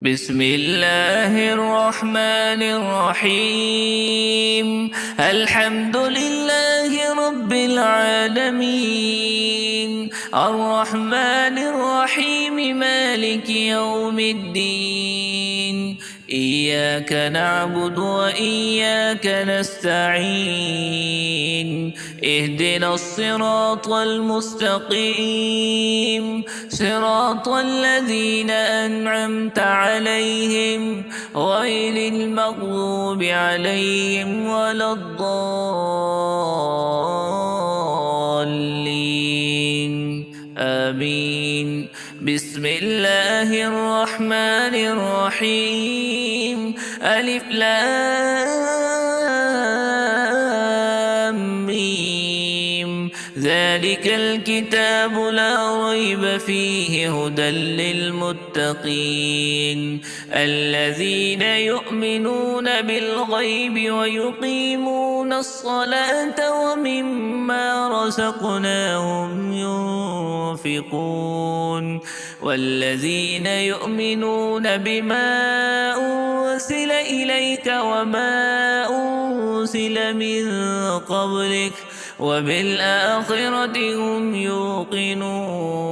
بسم الله الرحمن الرحيم. الحمد لله رب العالمين، الرحمن الرحيم، مالك يوم الدين. إياك نعبد وإياك نستعين، اهدنا الصراط المستقيم، صراط الذين أنعمت عليهم غير المغضوب عليهم ولا الضالين، آمين. بسم الله الرحمن الرحيم. ألف لام ميم. ذلك الكتاب لا ريب فيه هدى للمتقين، الذين يؤمنون بالغيب ويقيمون الصلاة ومما رزقناهم ينفقون، والذين يؤمنون بما أنزل إليك وما أنزل من قبلك وبالآخرة هم يوقنون.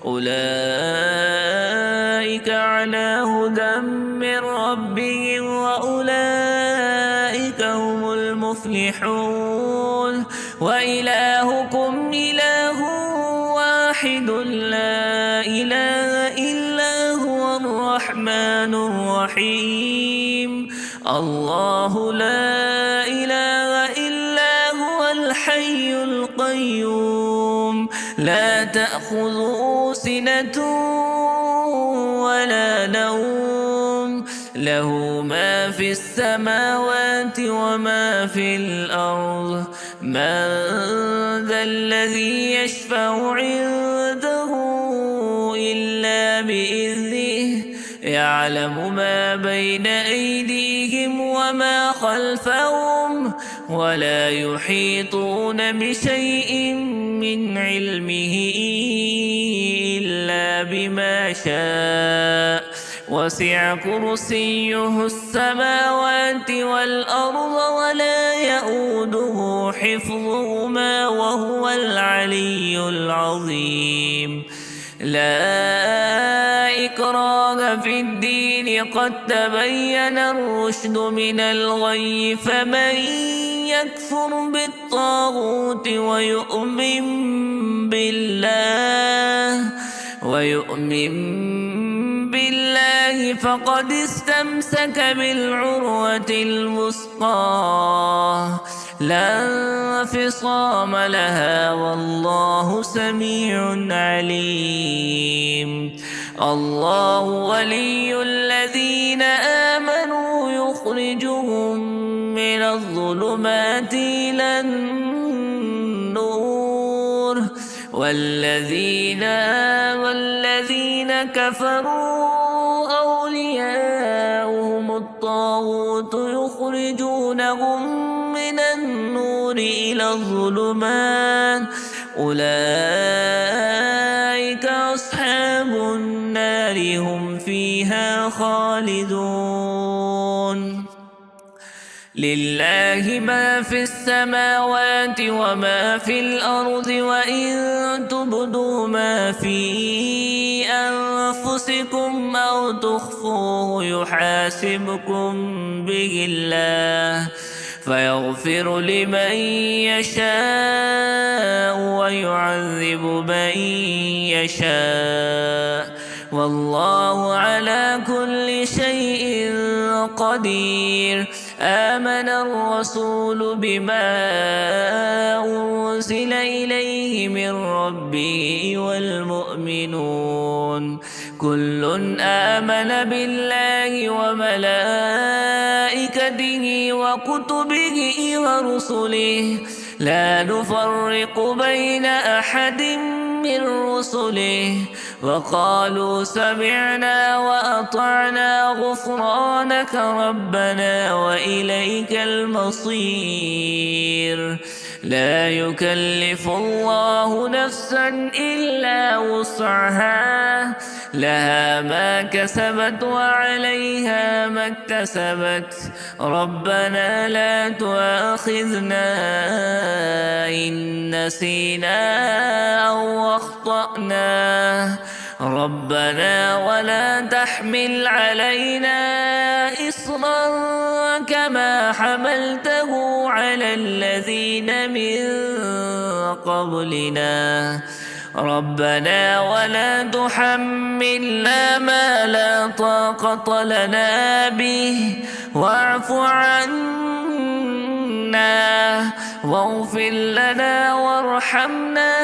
أولئك على هدى من ربهم وأولئك هم المفلحون. وإلهكم إله واحد لا إله إلا هو الرحمن الرحيم. الله لا إله إلا هو الحي القيوم، لا تأخذه سنة ولا نوم، له ما في السماوات وما في الأرض. من ذا الذي يشفع عنده إلا بإذنه، يعلم ما بين أيديهم وما خلفهم، ولا يحيطون بشيء من علمه إلا بما شاء. وسع كرسيه السماوات والأرض ولا يئوده حفظهما وهو العلي العظيم. لا إكراه في الدين، قد تبين الرشد من الغي، فمن يكفر بالطاغوت ويؤمن بالله فقد استمسك بالعروة الوثقى، لا انفصام لها، والله سميع عليم. الله ولي الذين آمنوا يخرجهم من الظلمات إلى النور، والذين كفروا أولياؤهم الطاغوت يخرجونهم من النور إلى الظلمات، أولئك أصحاب النار هم فيها خالدون. لله ما في السماوات وما في الأرض، وإن تبدوا ما في أنفسكم أو تخفوه يحاسبكم به الله، فيغفر لمن يشاء ويعذب من يشاء، والله على كل شيء قدير. آمن الرسول بما أنزل إليه من ربه والمؤمنون كل آمن بالله وملائكته وكتبه ورسله، لا نفرق بين أحد من رسله، وقالوا سمعنا وأطعنا غفرانك ربنا وإليك المصير. لا يكلف الله نفسا إلا وسعها، لها ما كسبت وعليها ما اكتسبت ربنا لا تؤاخذنا إن نسينا أو أخطأنا ربنا ولا تحمل علينا إصرا كما حملته على الذين من قبلنا ربنا ولا تحملنا ما لا طاقة لنا به واعف عنا واغفر لنا وارحمنا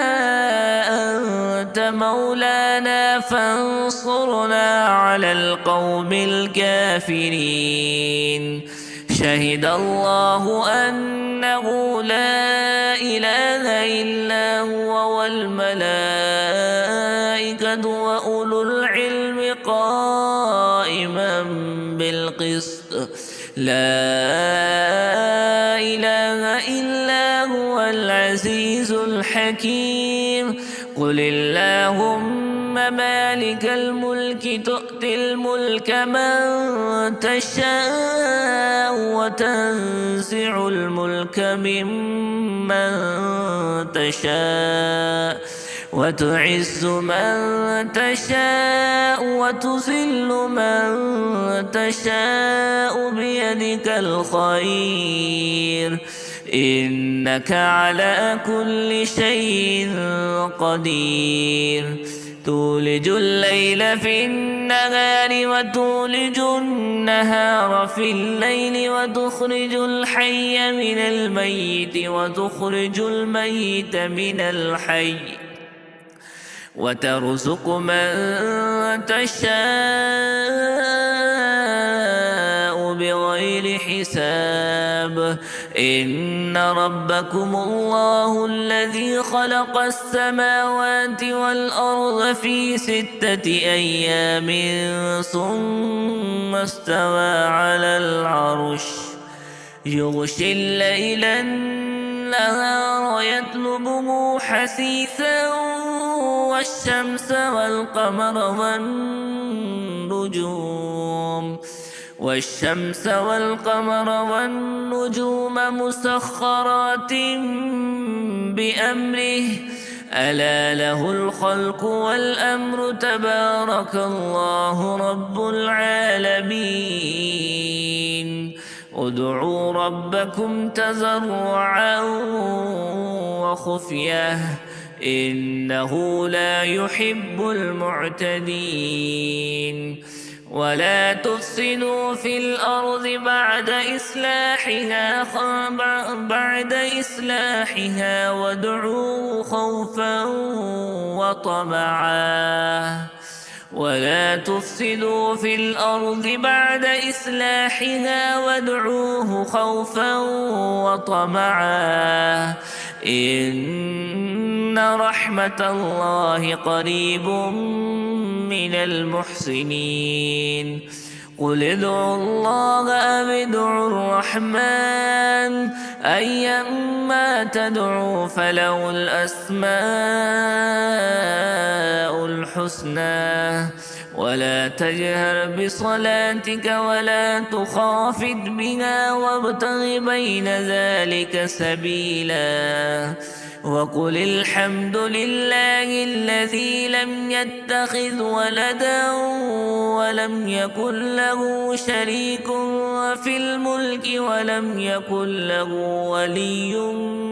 أنت مولانا فانصرنا على القوم الكافرين شهد الله أنه لا إله إلا هو والملائكة وأولو العلم قائما بالقسط لا إله إلا هو العزيز الحكيم قل اللهم مالك الملك تؤتي الملك من تشاء وتنزع الملك ممن تشاء وتعز من تشاء وتذل من تشاء بيدك الخير إنك على كل شيء قدير تولج الليل في النهار وتولج النهار في الليل وتخرج الحي من الميت وتخرج الميت من الحي وترزق من تشاء بغير حساب إن ربكم الله الذي خلق السماوات والأرض في 6 أيام ثم استوى على العرش يغشي الليل النهار يطلبه حثيثا والشمس والقمر والنجوم مسخرات بأمره ألا له الخلق والأمر تبارك الله رب العالمين ادعوا ربكم تضرعا وخفية إنه لا يحب المعتدين ولا تفسدوا في الأرض بعد إصلاحها وادعوه خوفا وطمعا ولا تفسدوا في الأرض بعد إصلاحها وادعوه خوفا وطمعا إن رحمة الله قريب من المحسنين قل ادعوا الله أو ادعوا الرحمن أيما تدعوا فله الأسماء الحسنى ولا تجهر بصلاتك ولا تخافت بها وابتغ بين ذلك سبيلا وقل الحمد لله الذي لم يتخذ ولدا ولم يكن له شريك في الملك ولم يكن له ولي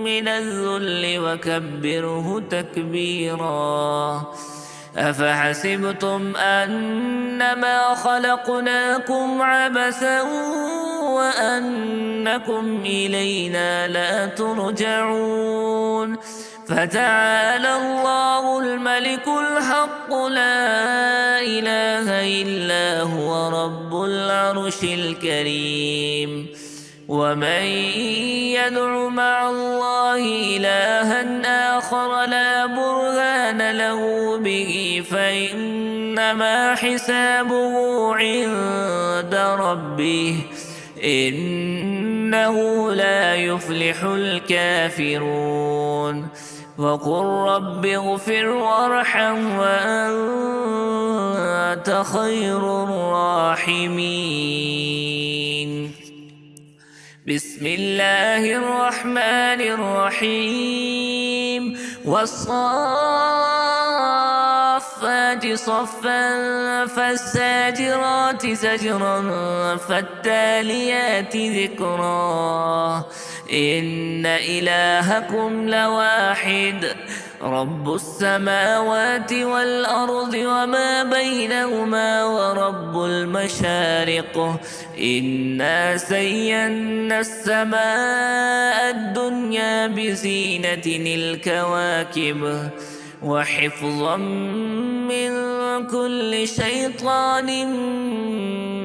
من الذل وكبره تكبيرا أفحسبتم أنما خلقناكم عبثا وأنكم إلينا لا ترجعون فتعالى الله الملك الحق لا إله إلا هو رب العرش الكريم ومن يدع مع الله إلها آخر لا برهان له به فإنما حسابه عند ربه إنه لا يفلح الكافرون وقل رب اغفر وارحم وأنت خير الراحمين. بسم الله الرحمن الرحيم. والصافات صفا فالزاجرات زجرا فالتاليات ذكرا إن إلهكم لواحد رب السماوات والأرض وما بينهما ورب المشارق إنا زينا السماء الدنيا بزينة الكواكب وحفظا من كل شيطان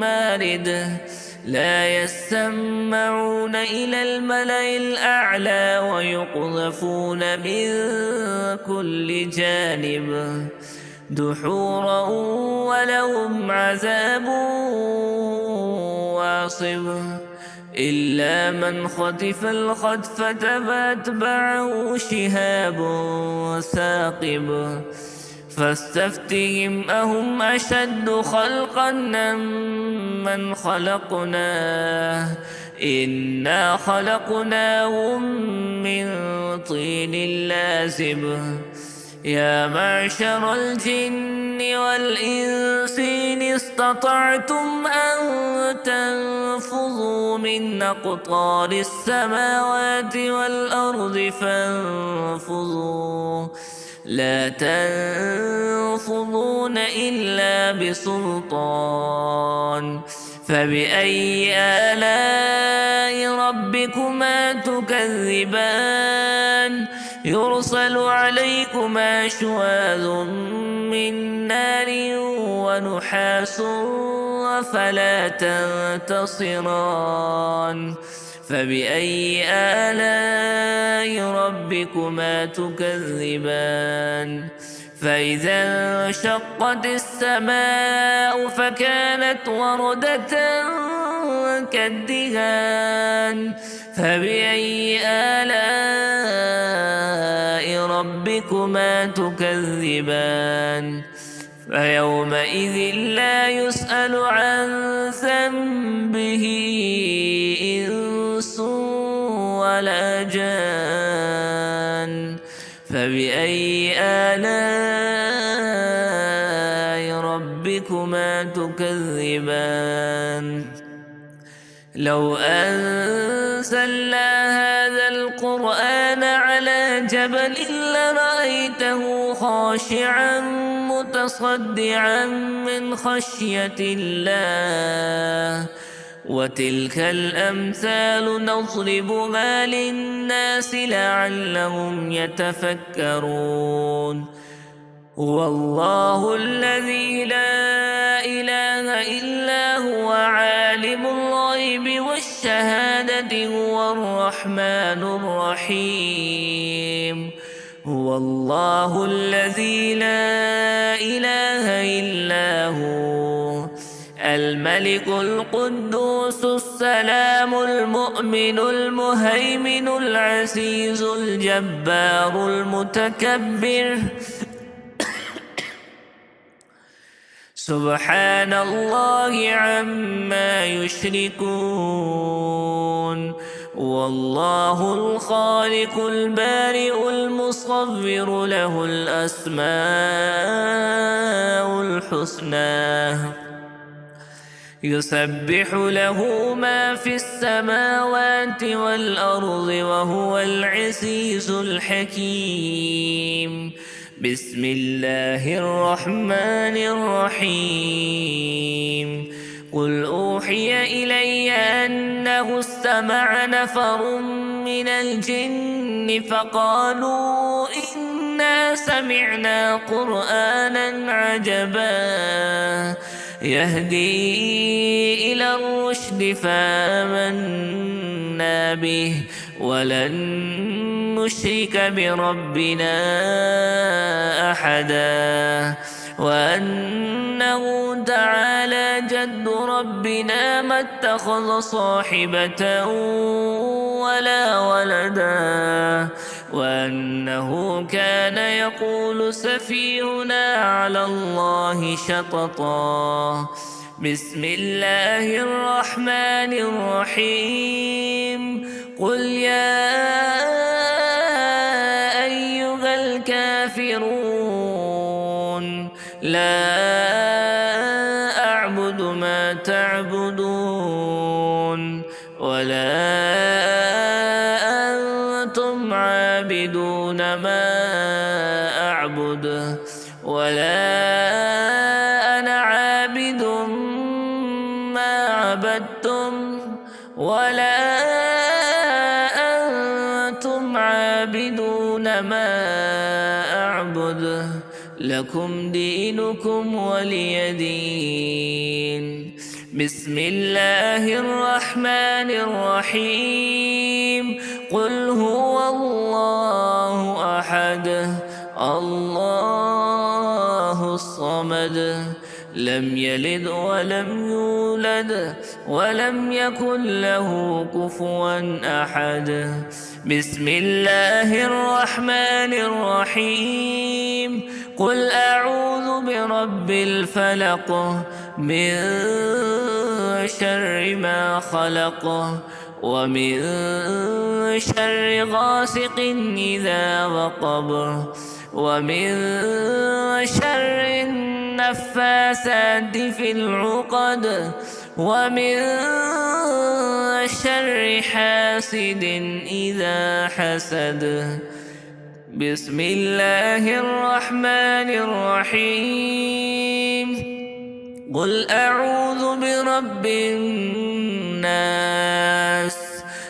مارد لا يسمعون إلى الملأ الأعلى ويقذفون من كل جانب دحورا ولهم عذاب واصب إلا من خطف الخطفة فأتبعه شهاب ثاقب فاستفتهم أهم أشد خلقا أم من خلقنا إنا خلقناهم من طين لازب يا معشر الجن والإنس إن استطعتم أن تنفذوا من أقطار السماوات والأرض فانفذوا لا تنفذون إلا بسلطان فبأي آلاء ربكما تكذبان يرسل عليكما شواذ من نار ونحاس فلا تنتصران فبأي آلاء ربكما تكذبان فإذا انشقت السماء فكانت وردة كالدهان فبأي آلاء ربكما تكذبان فيومئذ لا يسأل عن ذنبه إنس ولا جان فبأي آلاء ربكما تكذبان لو أنزلنا هذا القرآن على جبل لرأيته خاشعا متصدعا من خشية الله وتلك الأمثال نضربها للناس لعلهم يتفكرون هو الله الذي لا إله إلا هو عالم الغيب والشهادة هو الرحمن الرحيم هو الله الذي لا إله إلا هو الملك القدوس السلام المؤمن المهيمن العزيز الجبار المتكبر سبحان الله عما يشركون والله الخالق البارئ المصور له الأسماء الحسنى يسبح له ما في السماوات والأرض وهو العزيز الحكيم بسم الله الرحمن الرحيم قل أوحي إلي أنه استمع نفر من الجن فقالوا إنا سمعنا قرآنا عجبا يهدي إلى الرشد فآمنا به ولن نشرك بربنا أحدا وأنه تعالى جد ربنا ما اتخذ صاحبة ولا ولدا وأنه كان يقول سفيهنا على الله شططا. بسم الله الرحمن الرحيم. قل يا أيها الكافرون لا أعبد ما تعبدون ولا أنتم عابدون ما أعبد ولا أنا عابد ما عبدتم ولا أنتم عابدون ما أعبد لكم دينكم ولي دين. بسم الله الرحمن الرحيم. قل هو الله أحد الله الصمد لم يلد ولم يولد ولم يكن له كفوا أحد. بسم الله الرحمن الرحيم. قل أعوذ برب الفلق من شر ما خلق ومن شر غاسق إذا وقب ومن شر النفاثات في العقد ومن شر حاسد إذا حسد. بسم الله الرحمن الرحيم. قل أعوذ برب الناس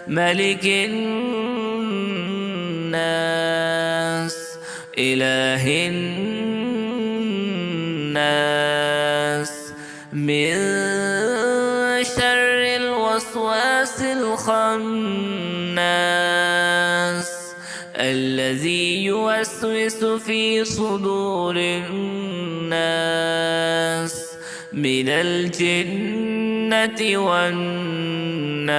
ملك الناس إله الناس من شر الوسواس الخناس الذي يوسوس في صدور الناس من الجنة والناس.